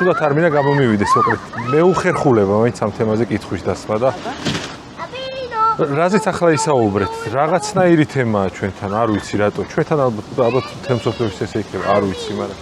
ცუდად არ მინდა გამომივიდეს ოყრით. მე უხერხულება მაინც ამ თემაზე კითხვის დასმა და რაზეც ახლა ისაუბრეთ, რაღაცნაირი თემაა ჩვენთან, არ ვიცი რატო. ჩვენთან ალბათ თემსოფლების ესე იქნება, არ ვიცი, მაგრამ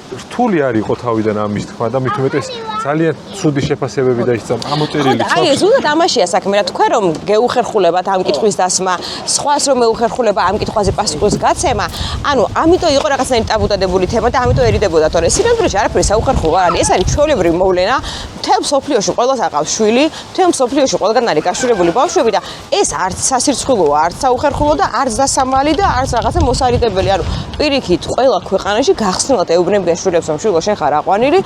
რთული არის იყო თავიდან ამის თქმა და მით უმეტეს ძალიან ცუდი შეფასებები დაისწამ ამოწერილი. აი ეს ზუსტად ამაშია საქმე, რა თქვენ რომ გეუხერხულებათ ამ კითხვის დასმა, სხვას რომ მეუხერხულება ამ კითხვაზე პასუხის გაცემა, ანუ ამიტომ იყო რაღაცნაირი ტაბუდადებული თემა და ამიტომ ერიდებოდა, თორე სინამდვილეში არაფერი საუხერხულო არ არის, ეს არის ჩვეულებრივი მოვლენა. მთელ მსოფლიოში ყველას აყავს შვილი, მთელ მსოფლიოში ყველგან არის გაშურებული ბავშვები და ეს არც სასირცხვილოა, არც საუხერხულო და არც დასამალი და არც რაღაცა მოსარიდებელი. ანუ პირიქით ყველა ქვეყანაში გახსნილად ეუბნებიან შვილებს, რომ შვილო შენ ხარ აყვანილი,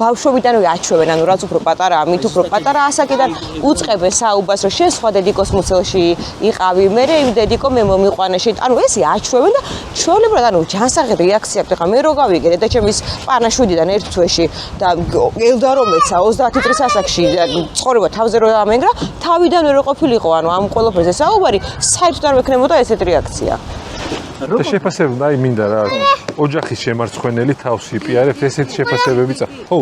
ბავშვობიდანვე აჩვევენ, ანუ რაც უფრო პატარაა, მით უფრო პატარა ასაკიდან უწყებენ საუბარს, რომ შენ სხვა დედიკოს მუცელში იყავი, მე იმ დედიკო მე მომიყვანე. ანუ ესე აჩვევენ და ჩვეულებრივად ანუ ჯანსაღი რეაქცია აქვს. ახლა მე რო გავიგე და ჩემის პანა7-დან ერთ თვეში და ელდა რომელცა 30 წლის ასაკში ცხოვრება თავზე რო ამენგრა, თავიდანვე რო ყოფილიყო, ანუ ამ ყველაფერზე საუბარი, საერთოდ არ მექნებოდა ესეთ რეაქცია. და შეფასებები, აი მინდა რა, ოჯახის შემარცხვენელი თავს იპიარებს ესეთი შეფასებები ხო?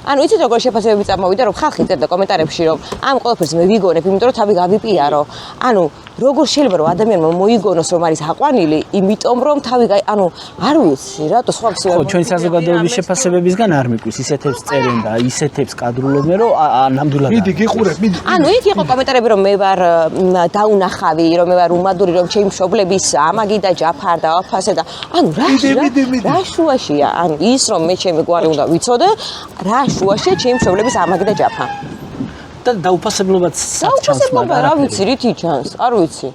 ანუ იცით როგორ შეფასებები წამოვიდა, რომ ხალხი წერდა კომენტარებში, რომ ამ ყველაფერს მე ვიგონებ, იმიტომ რომ თავი გავიპიარო. ანუ როგორ შეიძლება რომ ადამიანმა მოიგონოს, რომ არის აყვანილი, იმიტომ რომ თავი ანუ არ ვიცი, რატო სხვა მსი ხო, ჩვენი საზოგადოების შეფასებებისგან არ მიყვის, ისეთებს წერენ და ისეთებს კადრულობენ, რომ ნამდვილად. მიდი გიყურებ, მიდი. ანუ იქ იყო კომენტარები, რომ მე ვარ დაუნახავი, რომ მე ვარ უმადური, რომ ჩემი მშობლების ამაგი და ჯაფარ და აფასე და ანუ რა შუაშია? ანუ ის რომ მე ჩემი გვარი უნდა ვიცოდე, რა შუაშია ჩემი მშობლების ამაგი და ჯაფა. და დაუფასებლობაც საერთოდ რა ვიცი, რითი ჩანს? არ ვიცი.